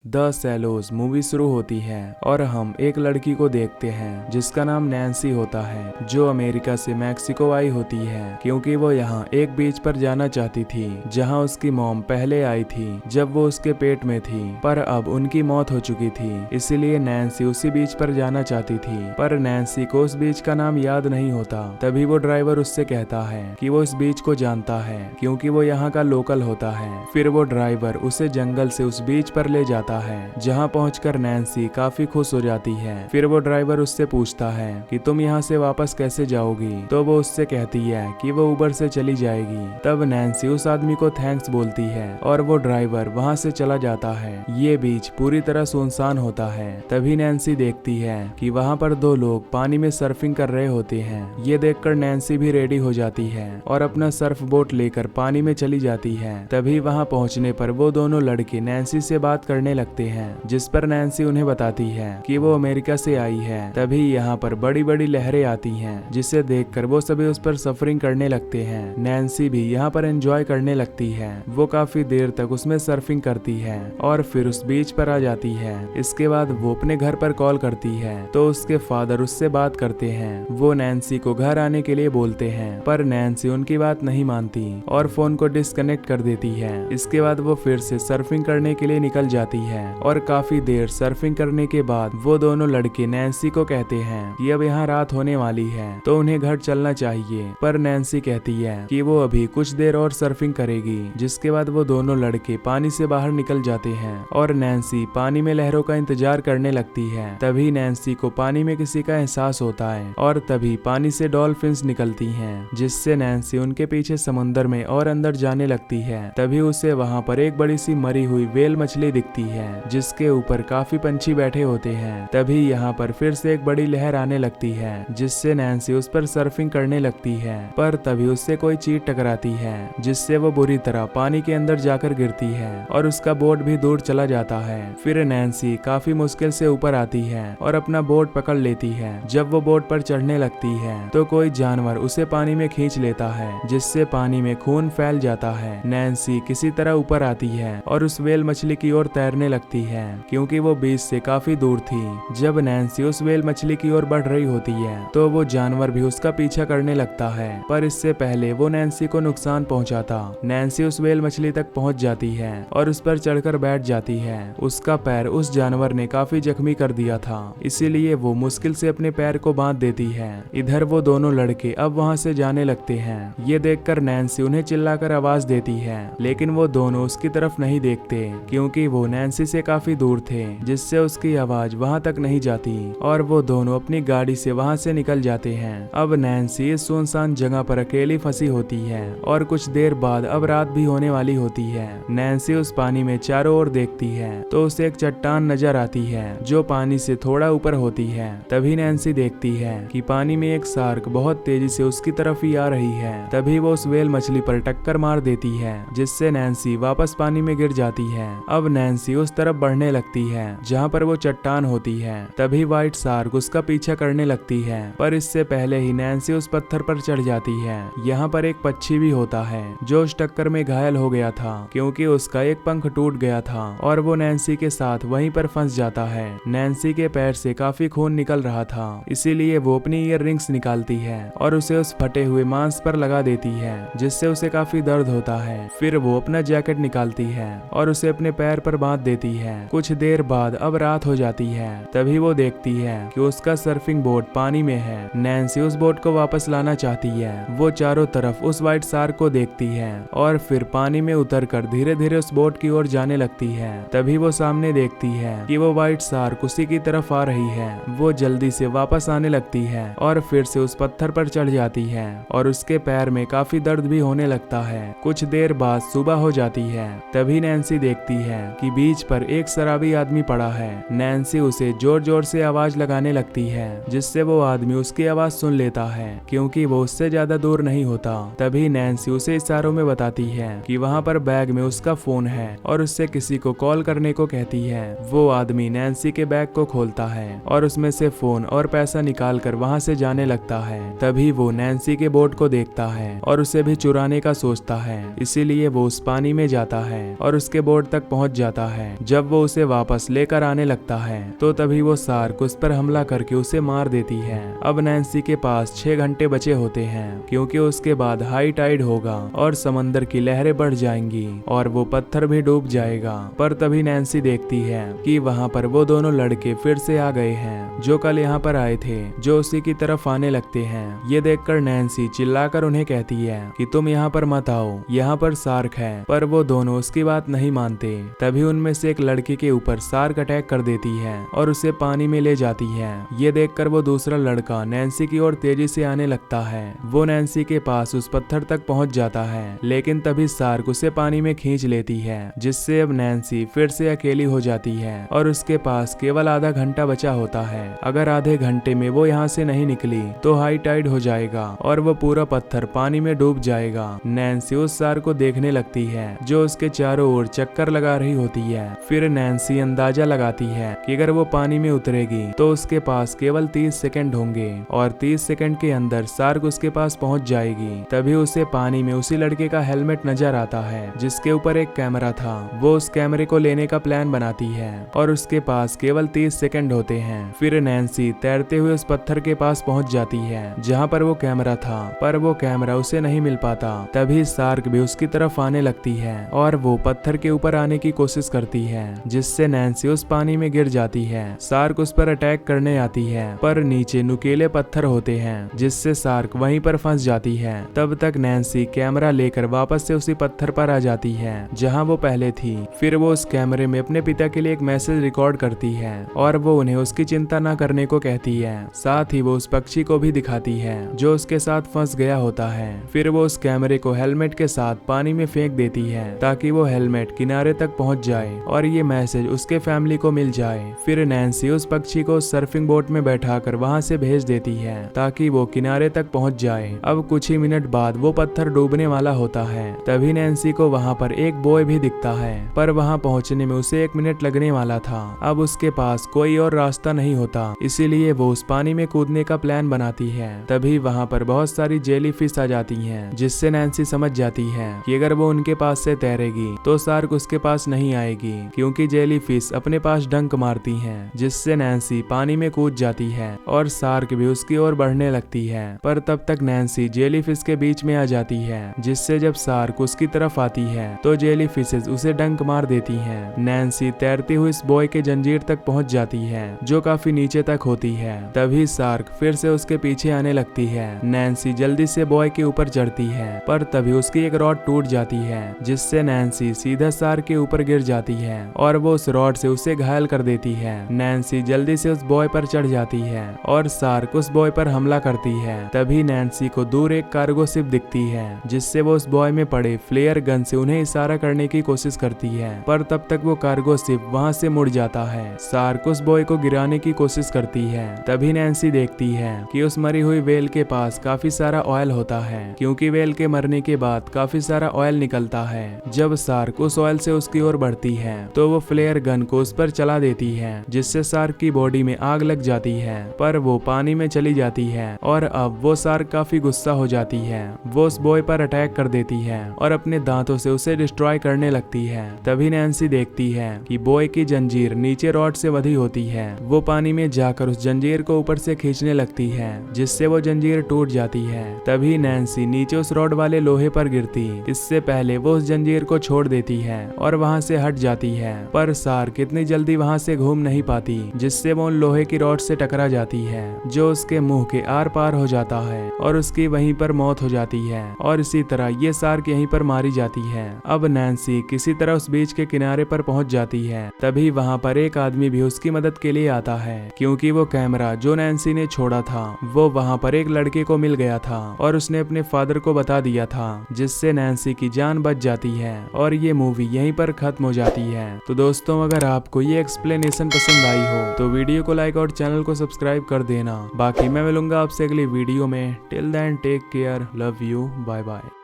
The cellos movie शुरू होती है और हम एक लड़की को देखते हैं जिसका नाम नैन्सी होता है, जो अमेरिका से मैक्सिको आई होती है क्योंकि वो यहाँ एक बीच पर जाना चाहती थी जहाँ उसकी मॉम पहले आई थी जब वो उसके पेट में थी, पर अब उनकी मौत हो चुकी थी। इसलिए नैन्सी उसी बीच पर जाना चाहती थी, पर नैन्सी को उस बीच का नाम याद नहीं होता। तभी वो ड्राइवर उससे कहता है कि वो इस बीच को जानता है क्योंकि वो यहाँ का लोकल होता है। फिर वो ड्राइवर उसे जंगल से उस बीच पर ले जाता है जहाँ पहुंचकर नैन्सी काफी खुश हो जाती है। फिर वो ड्राइवर उससे पूछता है कि तुम यहाँ से वापस कैसे जाओगी, तो वो उससे कहती है कि वो उबर से चली जाएगी। तब नैन्सी उस आदमी को थैंक्स बोलती है और वो ड्राइवर वहाँ से चला जाता है। ये बीच पूरी तरह सुनसान होता है। तभी नैन्सी देखती है कि वहाँ पर दो लोग पानी में सर्फिंग कर रहे होते हैं। ये देखकर नैन्सी भी रेडी हो जाती है और अपना सर्फ बोट लेकर पानी में चली जाती है। तभी वहाँ पहुँचने पर वो दोनों लड़के नैन्सी से बात करने लगते हैं, जिस पर नैन्सी उन्हें बताती है कि वो अमेरिका से आई है। तभी यहाँ पर बड़ी बड़ी लहरें आती हैं, जिसे देखकर वो सभी उस पर सफरिंग करने लगते हैं। नैन्सी भी यहाँ पर एंजॉय करने लगती है। वो काफी देर तक उसमें सर्फिंग करती है और फिर उस बीच पर आ जाती है। इसके बाद वो अपने घर पर कॉल करती है तो उसके फादर उससे बात करते हैं। वो नैन्सी को घर आने के लिए बोलते हैं, पर नैन्सी उनकी बात नहीं मानती और फोन को डिस्कनेक्ट कर देती है। इसके बाद वो फिर से सर्फिंग करने के लिए निकल जाती है और काफी देर सर्फिंग करने के बाद वो दोनों लड़के नैन्सी को कहते हैं कि अब यहाँ रात होने वाली है तो उन्हें घर चलना चाहिए। पर नैन्सी कहती है कि वो अभी कुछ देर और सर्फिंग करेगी। जिसके बाद वो दोनों लड़के पानी से बाहर निकल जाते हैं और नैन्सी पानी में लहरों का इंतजार करने लगती है। तभी नैन्सी को पानी में किसी का एहसास होता है और तभी पानी से डॉल्फिन्स निकलती हैं, जिससे नैन्सी उनके पीछे समुद्र में और अंदर जाने लगती है। तभी उसे वहाँ पर एक बड़ी सी मरी हुई व्हेल मछली दिखती है जिसके ऊपर काफी पंछी बैठे होते हैं। तभी यहाँ पर फिर से एक बड़ी लहर आने लगती है जिससे नैन्सी उस पर सर्फिंग करने लगती है, पर तभी उससे कोई चीज टकराती है जिससे वो बुरी तरह पानी के अंदर जाकर गिरती है और उसका बोट भी दूर चला जाता है। फिर नैन्सी काफी मुश्किल से ऊपर आती है और अपना बोट पकड़ लेती है। जब वो बोट पर चढ़ने लगती है तो कोई जानवर उसे पानी में खींच लेता है जिससे पानी में खून फैल जाता है। नैन्सी किसी तरह ऊपर आती है और उस व्हेल मछली की ओर तैरने लगती है क्योंकि वो बीच से काफी दूर थी। जब नैन्सी उस व्हेल मछली की ओर बढ़ रही होती है तो वो जानवर भी उसका पीछा करने लगता है, पर इससे पहले वो नैन्सी को नुकसान पहुंचाता। नैन्सी उस व्हेल मछली तक पहुंच जाती है और उस पर चढ़कर बैठ जाती है। उसका पैर उस जानवर ने काफी जख्मी कर दिया था, इसीलिए वो मुश्किल से अपने पैर को बांध देती है। इधर वो दोनों लड़के अब वहाँ से जाने लगते हैं। ये देखकर नैन्सी उन्हें चिल्लाकर आवाज देती है, लेकिन वो दोनों उसकी तरफ नहीं देखते क्योंकि वो नैन्सी से काफी दूर थे, जिससे उसकी आवाज वहां तक नहीं जाती और वो दोनों अपनी गाड़ी से वहां से निकल जाते हैं। अब नैन्सी इस सुनसान जगह पर अकेली फंसी होती है और कुछ देर बाद अब रात भी होने वाली होती है। नैन्सी उस पानी में चारों ओर देखती है तो उसे एक चट्टान नजर आती है जो पानी से थोड़ा ऊपर होती है। तभी नैन्सी देखती है कि पानी में एक शार्क बहुत तेजी से उसकी तरफ ही आ रही है। तभी वो उस व्हेल मछली पर टक्कर मार देती है जिससे नैन्सी वापस पानी में गिर जाती है। अब नैन्सी उस तरफ बढ़ने लगती है जहाँ पर वो चट्टान होती है। तभी व्हाइट शार्क उसका पीछा करने लगती है, पर इससे पहले ही नैन्सी उस पत्थर पर चढ़ जाती है। यहाँ पर एक पक्षी भी होता है जो उस टक्कर में घायल हो गया था क्योंकि उसका एक पंख टूट गया था और वो नैन्सी के साथ वहीं पर फंस जाता है। नैन्सी के पैर से काफी खून निकल रहा था, इसीलिए वो अपनी ईयर रिंग्स निकालती है और उसे उस फटे हुए मांस पर लगा देती है जिससे उसे काफी दर्द होता है। फिर वो अपना जैकेट निकालती है और उसे अपने पैर पर बांध देती है। कुछ देर बाद अब रात हो जाती है। तभी वो देखती है कि उसका सर्फिंग बोट पानी में है। नैन्सी उस बोट को वापस लाना चाहती है। वो चारों तरफ उस व्हाइट शार्क को देखती है और फिर पानी में उतरकर धीरे धीरे उस बोट की ओर जाने लगती है। तभी वो सामने देखती है कि वो व्हाइट शार्क उसी की तरफ आ रही है। वो जल्दी से वापस आने लगती है और फिर से उस पत्थर पर चढ़ जाती है और उसके पैर में काफी दर्द भी होने लगता है। कुछ देर बाद सुबह हो जाती है। तभी नैन्सी देखती है कि बीच पर एक शराबी आदमी पड़ा है। नैन्सी उसे जोर जोर से आवाज लगाने लगती है जिससे वो आदमी उसकी आवाज सुन लेता है क्योंकि वो उससे ज्यादा दूर नहीं होता। तभी नैन्सी उसे इशारों में बताती है कि वहाँ पर बैग में उसका फोन है और उससे किसी को कॉल करने को कहती है। वो आदमी नैन्सी के बैग को खोलता है और उसमें से फोन और पैसा निकाल कर वहाँ से जाने लगता है। तभी वो नैन्सी के बोट को देखता है और उसे भी चुराने का सोचता है, इसीलिए वो उस पानी में जाता है और उसके बोट तक पहुँच जाता है। जब वो उसे वापस लेकर आने लगता है तो तभी वो शार्क उस पर हमला करके उसे मार देती है। अब नैन्सी के पास 6 घंटे बचे होते हैं क्योंकि उसके बाद हाई टाइड होगा और समंदर की लहरें बढ़ जाएंगी और वो पत्थर भी डूब जाएगा। पर तभी नैन्सी देखती है कि वहाँ पर वो दोनों लड़के फिर से आ गए हैं जो कल यहाँ पर आए थे, जो उसी की तरफ आने लगते हैं। ये देखकर नैन्सी चिल्लाकर उन्हें कहती है कि तुम यहाँ पर मत आओ, यहाँ पर शार्क है। पर वो दोनों उसकी बात नहीं मानते। तभी उनमें से एक लड़की के ऊपर शार्क अटैक कर देती है और उसे पानी में ले जाती है। ये देखकर वो दूसरा लड़का नैन्सी की ओर तेजी से आने लगता है। वो नैन्सी के पास उस पत्थर तक पहुंच जाता है, लेकिन तभी शार्क उसे पानी में खींच लेती है, जिससे अब नैन्सी फिर से अकेली हो जाती है और उसके पास केवल आधा घंटा बचा होता है। अगर आधे घंटे में वो यहाँ से नहीं निकली तो हाई टाइड हो जाएगा और वो पूरा पत्थर पानी में डूब जाएगा। नैन्सी उस शार्क को देखने लगती है जो उसके चारों ओर चक्कर लगा रही होती है। फिर नैन्सी अंदाजा लगाती है कि अगर वो पानी में उतरेगी तो उसके पास केवल 30 सेकंड होंगे और 30 सेकंड के अंदर शार्क उसके पास पहुंच जाएगी। तभी उसे पानी में उसी लड़के का हेलमेट नजर आता है जिसके ऊपर एक कैमरा था। वो उस कैमरे को लेने का प्लान बनाती है और उसके पास केवल 30 सेकंड होते हैं। फिर नैन्सी तैरते हुए उस पत्थर के पास पहुंच जाती है जहां पर वो कैमरा था, पर वो कैमरा उसे नहीं मिल पाता। तभी शार्क भी उसकी तरफ आने लगती है और वो पत्थर के ऊपर आने की कोशिश करती है, जिससे नैन्सी उस पानी में गिर जाती है। शार्क उस पर अटैक करने आती है पर नीचे नुकीले पत्थर होते हैं जिससे शार्क वहीं पर फंस जाती है। तब तक नैन्सी कैमरा लेकर वापस से उसी पत्थर पर आ जाती है जहां वो पहले थी। फिर वो उस कैमरे में अपने पिता के लिए एक मैसेज रिकॉर्ड करती है और वो उन्हें उसकी चिंता न करने को कहती है। साथ ही वो उस पक्षी को भी दिखाती है जो उसके साथ फंस गया होता है। फिर वो उस कैमरे को हेलमेट के साथ पानी में फेंक देती है ताकि वो हेलमेट किनारे तक पहुंच जाए और ये मैसेज उसके फैमिली को मिल जाए। फिर नैन्सी उस पक्षी को सर्फिंग बोट में बैठाकर वहां से भेज देती है ताकि वो किनारे तक पहुंच जाए। अब कुछ ही मिनट बाद वो पत्थर डूबने वाला होता है। तभी नैन्सी को वहां पर एक बॉय भी दिखता है, पर वहां पहुंचने में उसे 1 मिनट लगने वाला था। अब उसके पास कोई और रास्ता नहीं होता, इसीलिए वो उस पानी में कूदने का प्लान बनाती है। तभी वहां पर बहुत सारी जेली फिश आ जाती हैं, जिससे नैन्सी समझ जाती है कि अगर वो उनके पास से तैरेगी तो शार्क उसके पास नहीं आएगी, क्योंकि जेली फिश अपने पास डंक मारती हैं, जिससे नैन्सी पानी में कूद जाती है और शार्क भी उसकी ओर बढ़ने लगती है। पर तब तक नैन्सी जेली फिश के बीच में आ जाती है, जिससे जब शार्क उसकी तरफ आती है तो जेली फिशेस उसे डंक मार देती हैं। नैन्सी तैरती हुई इस बॉय के जंजीर तक पहुंच जाती है जो काफी नीचे तक होती है। तभी शार्क फिर से उसके पीछे आने लगती है। नैन्सी जल्दी से बॉय के ऊपर चढ़ती है, पर तभी उसकी एक रॉड टूट जाती है, जिससे नैन्सी सीधा शार्क के ऊपर गिर जाती है और वो उस रॉड से उसे घायल कर देती है। नैन्सी जल्दी से उस बॉय पर चढ़ जाती है और शार्क उस बॉय पर हमला करती है। तभी नैन्सी को दूर एक कार्गो शिप दिखती है, जिससे वो उस बॉय में पड़े फ्लेयर गन से उन्हें इशारा करने की कोशिश करती है, पर तब तक वो कार्गो शिप वहां से मुड़ जाता है। शार्क उस बॉय को गिराने की कोशिश करती है। तभी नैन्सी देखती है कि उस मरी हुई वेल के पास काफी सारा ऑयल होता है, क्योंकि वेल के मरने के बाद काफी सारा ऑयल निकलता है। जब शार्क उस ऑयल से उसकी ओर बढ़ती है तो वो फ्लेयर गन को उस पर चला देती है, जिससे शार्क की बॉडी में आग लग जाती है, पर वो पानी में चली जाती है और अब वो शार्क काफी गुस्सा हो जाती है। वो उस बॉय पर अटैक कर देती है और अपने दांतों से उसे डिस्ट्रॉय करने लगती है। तभी नैन्सी देखती है कि बॉय की जंजीर नीचे रॉड से बंधी होती है। वो पानी में जाकर उस जंजीर को ऊपर से खींचने लगती है, जिससे वो जंजीर टूट जाती है। तभी नैन्सी नीचे उस रॉड वाले लोहे पर गिरती इससे पहले वो उस जंजीर को छोड़ देती है और वहां से हट जाती है, पर शार्क इतनी जल्दी वहां से घूम नहीं पाती, जिससे वो उन लोहे की रॉड से टकरा जाती है जो उसके मुंह के आर पार हो जाता है और उसकी वहीं पर मौत हो जाती है। और इसी तरह ये शार्क यहीं पर मारी जाती है। अब नैन्सी किसी तरह उस बीच के किनारे पर पहुंच जाती है। तभी वहां पर एक आदमी भी उसकी मदद के लिए आता है, क्योंकि वो कैमरा जो नैन्सी ने छोड़ा था वो वहां पर एक लड़के को मिल गया था और उसने अपने फादर को बता दिया था, जिससे नैन्सी की जान बच जाती है और ये मूवी यहीं पर खत्म हो जाती है। तो दोस्तों, अगर आपको ये एक्सप्लेनेशन पसंद आई हो तो वीडियो को लाइक और चैनल को सब्सक्राइब कर देना। बाकी मैं मिलूंगा आपसे अगली वीडियो में। Till then take care, love you, bye bye.